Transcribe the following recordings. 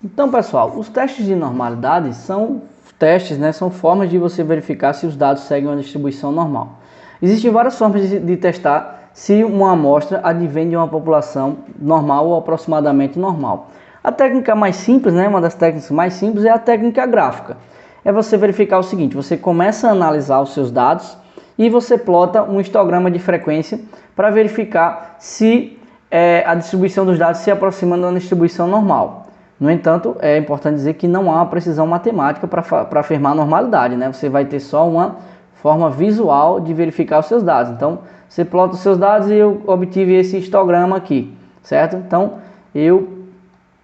Então, pessoal, os testes de normalidade são testes, né, são formas de você verificar se os dados seguem uma distribuição normal. Existem várias formas de testar se uma amostra advém de uma população normal ou aproximadamente normal. A técnica mais simples, né, uma das técnicas mais simples é a técnica gráfica. É você verificar o seguinte: você começa a analisar os seus dados e você plota um histograma de frequência para verificar se a distribuição dos dados se aproxima de uma distribuição normal. No entanto, é importante dizer que não há uma precisão matemática para afirmar a normalidade, né? Você vai ter só uma forma visual de verificar os seus dados. Então, você plota os seus dados e eu obtive esse histograma aqui, certo? Então, eu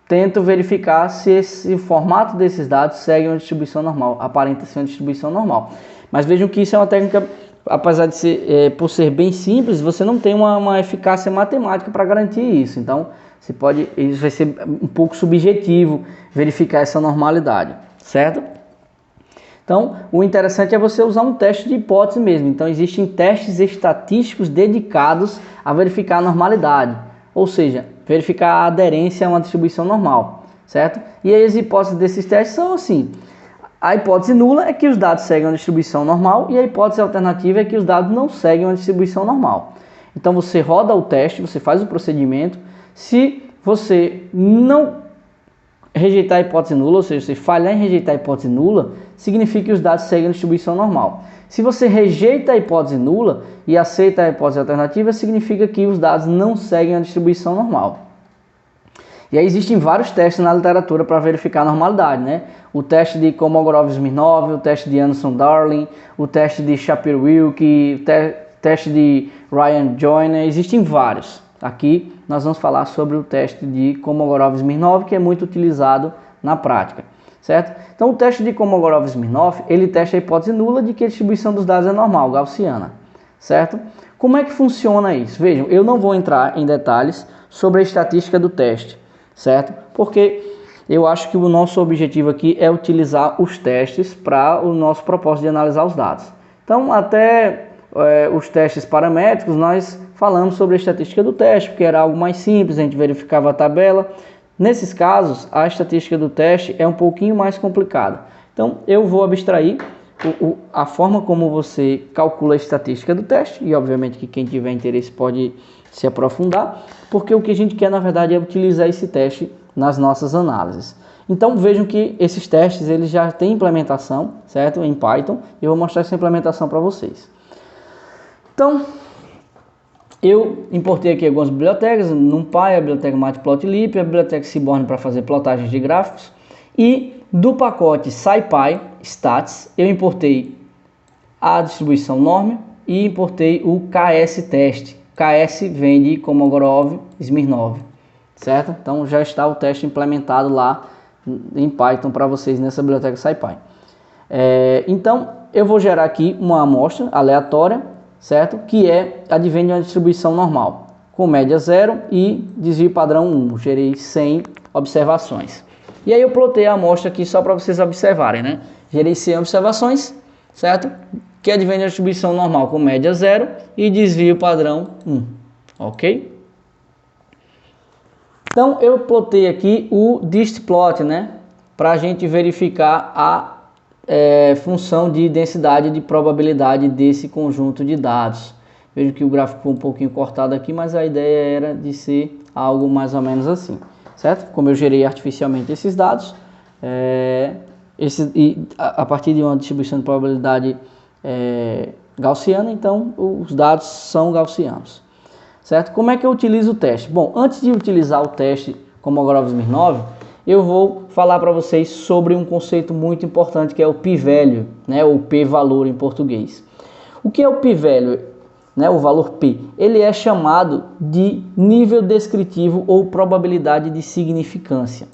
tento verificar se o formato desses dados segue uma distribuição normal, aparenta ser uma distribuição normal. Mas vejam que isso é uma técnica, apesar de ser, por ser bem simples, você não tem uma eficácia matemática para garantir isso. Então, isso vai ser um pouco subjetivo verificar essa normalidade, certo? Então, o interessante é você usar um teste de hipótese mesmo. Então, existem testes estatísticos dedicados a verificar a normalidade, ou seja, verificar a aderência a uma distribuição normal, certo? E aí as hipóteses desses testes são assim: a hipótese nula é que os dados seguem uma distribuição normal e a hipótese alternativa é que os dados não seguem uma distribuição normal. Então, você roda o teste, você faz o procedimento. Se você não rejeitar a hipótese nula, ou seja, se falhar em rejeitar a hipótese nula, significa que os dados seguem a distribuição normal. Se você rejeita a hipótese nula e aceita a hipótese alternativa, significa que os dados não seguem a distribuição normal. E aí existem vários testes na literatura para verificar a normalidade, né? O teste de Kolmogorov-Smirnov, o teste de Anderson-Darling, o teste de Shapiro-Wilk, o teste de Ryan-Joyner, existem vários. Aqui nós vamos falar sobre o teste de Kolmogorov-Smirnov, que é muito utilizado na prática, certo? Então, o teste de Kolmogorov-Smirnov, ele testa a hipótese nula de que a distribuição dos dados é normal, gaussiana, certo? Como é que funciona isso? Vejam, eu não vou entrar em detalhes sobre a estatística do teste, certo? Porque eu acho que o nosso objetivo aqui é utilizar os testes para o nosso propósito de analisar os dados. Então, até os testes paramétricos, nós falamos sobre a estatística do teste, porque era algo mais simples, a gente verificava a tabela. Nesses casos, a estatística do teste é um pouquinho mais complicada. Então, eu vou abstrair a forma como você calcula a estatística do teste, e obviamente que quem tiver interesse pode se aprofundar, porque o que a gente quer, na verdade, é utilizar esse teste nas nossas análises. Então, vejam que esses testes eles já têm implementação, certo? Em Python, e eu vou mostrar essa implementação para vocês. Então, eu importei aqui algumas bibliotecas, NumPy, a biblioteca Matplotlib, a biblioteca Seaborn para fazer plotagens de gráficos, e do pacote SciPy Stats eu importei a distribuição norm e importei o KS teste. KS vem de Kolmogorov-Smirnov, certo? Então já está o teste implementado lá em Python para vocês nessa biblioteca SciPy. Então eu vou gerar aqui uma amostra aleatória, certo? Que advém de uma distribuição normal, com média 0 e desvio padrão 1. Gerei 100 observações. E aí eu plotei a amostra aqui só para vocês observarem, né? Gerei 100 observações, certo? Que advém de uma distribuição normal com média 0 e desvio padrão 1. Ok? Então eu plotei aqui o distplot, né? Para a gente verificar a função de densidade de probabilidade desse conjunto de dados. Vejo que o gráfico ficou um pouquinho cortado aqui, mas a ideia era de ser algo mais ou menos assim, certo? Como eu gerei artificialmente esses dados, a partir de uma distribuição de probabilidade gaussiana, então os dados são gaussianos, certo? Como é que eu utilizo o teste? Bom, antes de utilizar o teste Kolmogorov-Smirnov, eu vou falar para vocês sobre um conceito muito importante que é o p-value, né, ou p-valor em português. O que é o p-value, né, o valor p? Ele é chamado de nível descritivo ou probabilidade de significância.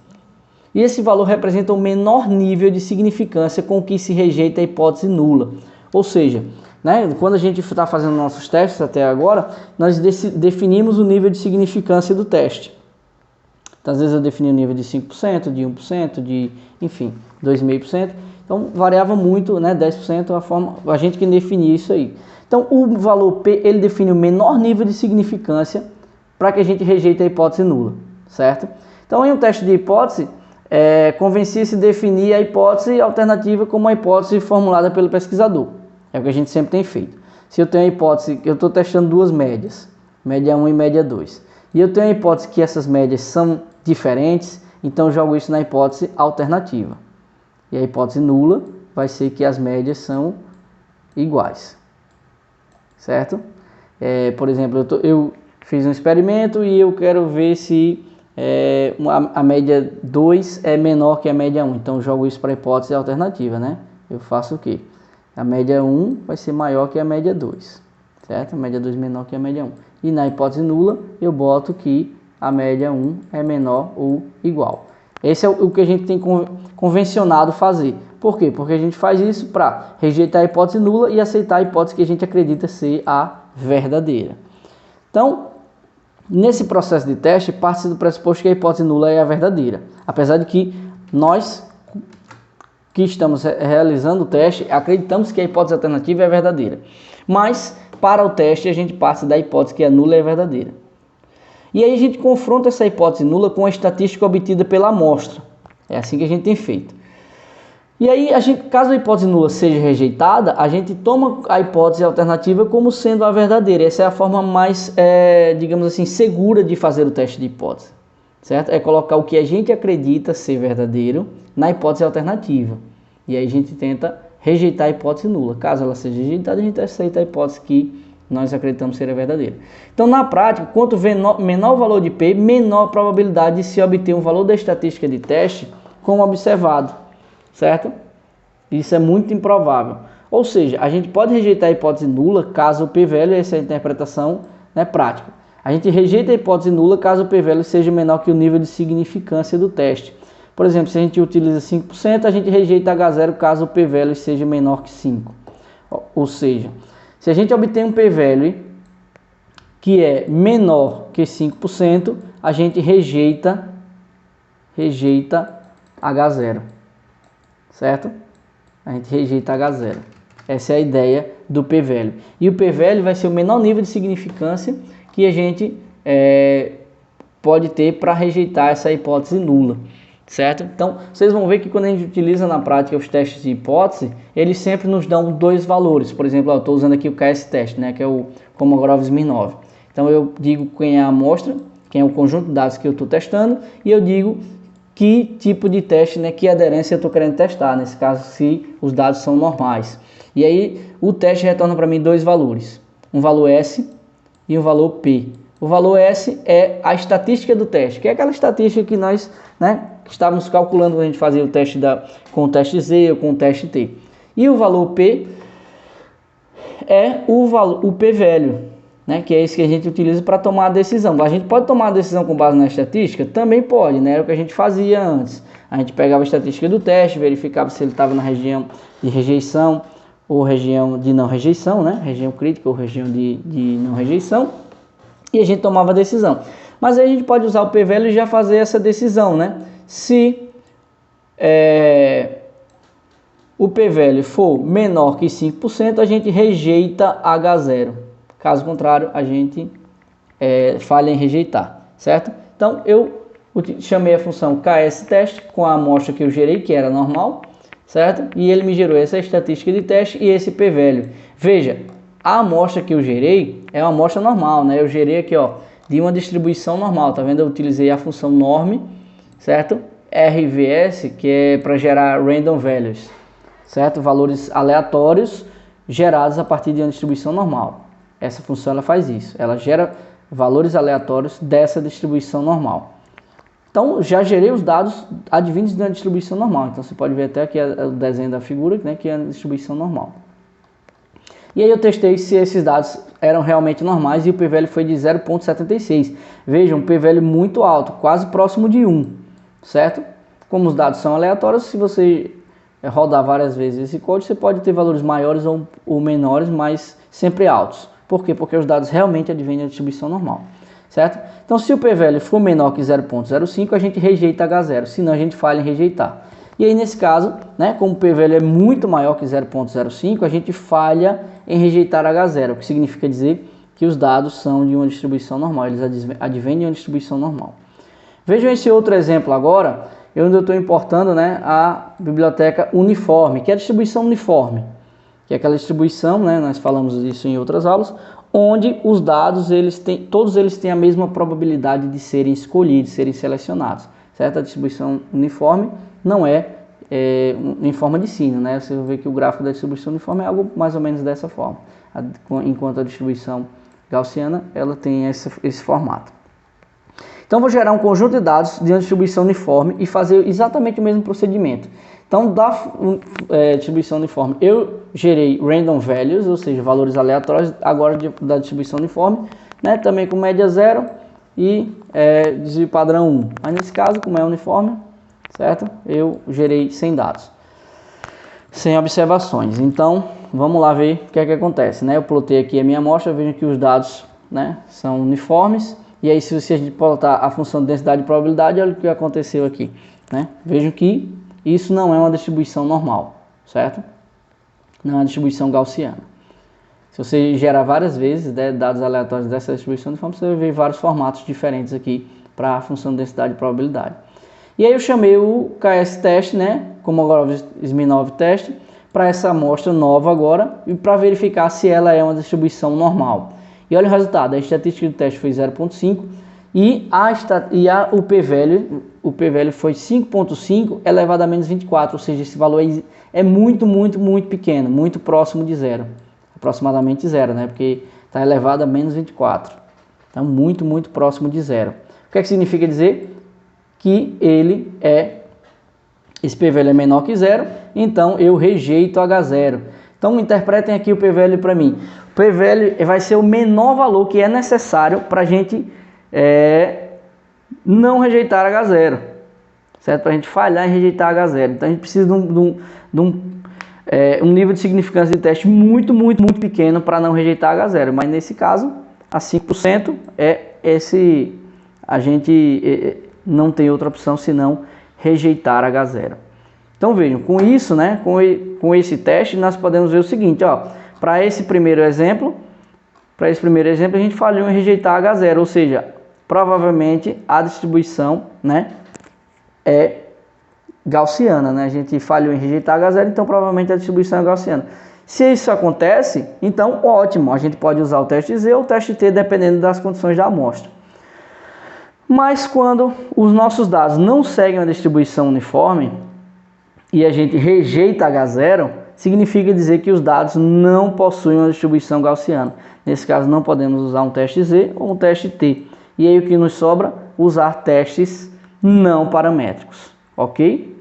E esse valor representa o menor nível de significância com que se rejeita a hipótese nula. Ou seja, né, quando a gente está fazendo nossos testes até agora, nós definimos o nível de significância do teste. Então, às vezes eu defini um nível de 5%, de 1%, de, enfim, 2,5%. Então, variava muito, né, 10% a gente que definia isso aí. Então, o valor P, ele define o menor nível de significância para que a gente rejeite a hipótese nula, certo? Então, em um teste de hipótese, convencia-se definir a hipótese alternativa como a hipótese formulada pelo pesquisador. É o que a gente sempre tem feito. Se eu tenho a hipótese, eu estou testando duas médias, média 1 e média 2, e eu tenho a hipótese que essas médias são diferentes, então eu jogo isso na hipótese alternativa. E a hipótese nula vai ser que as médias são iguais, certo? Por exemplo, eu fiz um experimento e eu quero ver se a média 2 é menor que a média 1, então eu jogo isso para a hipótese alternativa, né? Eu faço o quê? A média 1 vai ser maior que a média 2, certo? A média 2 menor que a média 1. E na hipótese nula, eu boto que a média 1 é menor ou igual. Esse é o que a gente tem convencionado fazer. Por quê? Porque a gente faz isso para rejeitar a hipótese nula e aceitar a hipótese que a gente acredita ser a verdadeira. Então, nesse processo de teste, parte do pressuposto que a hipótese nula é a verdadeira. Apesar de que nós que estamos realizando o teste, acreditamos que a hipótese alternativa é verdadeira. Mas, para o teste, a gente parte da hipótese que a nula é verdadeira. E aí a gente confronta essa hipótese nula com a estatística obtida pela amostra. É assim que a gente tem feito. E aí, caso a hipótese nula seja rejeitada, a gente toma a hipótese alternativa como sendo a verdadeira. Essa é a forma mais, digamos assim, segura de fazer o teste de hipótese. Certo? É colocar o que a gente acredita ser verdadeiro na hipótese alternativa. E aí a gente tenta rejeitar a hipótese nula. Caso ela seja rejeitada, a gente aceita a hipótese que nós acreditamos ser a verdadeira. Então, na prática, quanto menor o valor de P, menor a probabilidade de se obter um valor da estatística de teste como observado. Certo? Isso é muito improvável. Ou seja, a gente pode rejeitar a hipótese nula caso o p-value, essa é a interpretação, né, prática. A gente rejeita a hipótese nula caso o p-value seja menor que o nível de significância do teste. Por exemplo, se a gente utiliza 5%, a gente rejeita H0 caso o p-value seja menor que 5. Ou seja, se a gente obter um p-value que é menor que 5%, a gente rejeita H0. Certo? A gente rejeita H0. Essa é a ideia do p-value. E o p-value vai ser o menor nível de significância que a gente pode ter para rejeitar essa hipótese nula, certo? Então, vocês vão ver que quando a gente utiliza na prática os testes de hipótese, eles sempre nos dão dois valores. Por exemplo, eu estou usando aqui o KS-teste, né, que é o Kolmogorov-Smirnov. Então, eu digo quem é a amostra, quem é o conjunto de dados que eu estou testando, e eu digo que tipo de teste, né, que aderência eu estou querendo testar, nesse caso, se os dados são normais. E aí, o teste retorna para mim dois valores, um valor S e um valor P. O valor S é a estatística do teste, que é aquela estatística que nós, né, estávamos calculando quando a gente fazia o teste com o teste Z ou com o teste T. E o valor P é o p-value, né, que é esse que a gente utiliza para tomar a decisão. A gente pode tomar a decisão com base na estatística? Também pode, né? Era o que a gente fazia antes. A gente pegava a estatística do teste, verificava se ele estava na região de rejeição ou região de não rejeição, né? Região crítica ou região de não rejeição, e a gente tomava a decisão. Mas aí a gente pode usar o p-value e já fazer essa decisão, né? Se o p-value for menor que 5%, a gente rejeita H0. Caso contrário, a gente falha em rejeitar, certo? Então, eu chamei a função KS-teste com a amostra que eu gerei, que era normal, certo? E ele me gerou essa estatística de teste e esse p-value. Veja, a amostra que eu gerei é uma amostra normal, né? Eu gerei aqui, ó, de uma distribuição normal, tá vendo? Eu utilizei a função norm, certo? RVS, que é para gerar random values, certo? Valores aleatórios gerados a partir de uma distribuição normal. Essa função ela faz isso, ela gera valores aleatórios dessa distribuição normal. Então, já gerei os dados advindos de uma distribuição normal. Então, você pode ver até aqui o desenho da figura, né, que é a distribuição normal. E aí eu testei se esses dados eram realmente normais e o p-value foi de 0,76. Vejam, um p-value muito alto, quase próximo de 1, certo? Como os dados são aleatórios, se você rodar várias vezes esse código, você pode ter valores maiores ou menores, mas sempre altos. Por quê? Porque os dados realmente advêm da distribuição normal, certo? Então, se o p-value for menor que 0,05, a gente rejeita H0, senão a gente falha em rejeitar. E aí, nesse caso, né, como o p-value é muito maior que 0,05, a gente falha em rejeitar H0, o que significa dizer que os dados são de uma distribuição normal, eles advêm de uma distribuição normal. Vejam esse outro exemplo agora, eu ainda estou importando, né, a biblioteca uniforme, que é a distribuição uniforme, que é aquela distribuição, né, nós falamos isso em outras aulas, onde os dados, todos eles têm a mesma probabilidade de serem escolhidos, serem selecionados, certo? A distribuição uniforme não é em forma de sino, né? Você vai ver que o gráfico da distribuição uniforme é algo mais ou menos dessa forma, enquanto a distribuição gaussiana, ela tem esse formato. Então, vou gerar um conjunto de dados de uma distribuição uniforme e fazer exatamente o mesmo procedimento. Então, da distribuição uniforme, eu gerei random values, ou seja, valores aleatórios, agora da distribuição uniforme, né? Também com média 0 e desvio padrão 1. Mas nesse caso, como é uniforme, certo? Eu gerei 100 dados, 100 observações. Então, vamos lá ver o que é que acontece, né? Eu plotei aqui a minha amostra, vejo que os dados, né, são uniformes. E aí, se a gente plotar a função de densidade e probabilidade, olha o que aconteceu aqui, né? Vejo que isso não é uma distribuição normal, certo? Não é uma distribuição gaussiana. Se você gerar várias vezes, né, dados aleatórios dessa distribuição uniforme, você vai ver vários formatos diferentes aqui para a função de densidade e probabilidade. E aí eu chamei o KS teste, né, como agora Smirnov teste, para essa amostra nova agora e para verificar se ela é uma distribuição normal. E olha o resultado, a estatística do teste foi 0,5 e o p-value foi 5,5 elevado a menos 24, ou seja, esse valor é muito, muito, muito pequeno, muito próximo de zero, aproximadamente zero, né, porque está elevado a menos 24, então muito, muito próximo de zero. O que é que significa dizer? Que esse p-value é menor que zero, então eu rejeito H0. Então interpretem aqui o p-value para mim. O p-value vai ser o menor valor que é necessário para a gente não rejeitar H0, certo? Para a gente falhar em rejeitar H0. Então a gente precisa de um nível de significância de teste muito, muito, muito pequeno para não rejeitar H0. Mas nesse caso, a 5% a gente não tem outra opção senão rejeitar H0. Então vejam, com isso, né, com esse teste, nós podemos ver o seguinte, ó, para esse primeiro exemplo, a gente falhou em rejeitar H0, ou seja, provavelmente a distribuição, né, é gaussiana, né? A gente falhou em rejeitar H0, então provavelmente a distribuição é gaussiana. Se isso acontece, então ótimo, a gente pode usar o teste Z ou o teste T, dependendo das condições da amostra. Mas quando os nossos dados não seguem uma distribuição uniforme e a gente rejeita H0, significa dizer que os dados não possuem uma distribuição gaussiana. Nesse caso, não podemos usar um teste Z ou um teste T. E aí o que nos sobra? Usar testes não paramétricos, ok?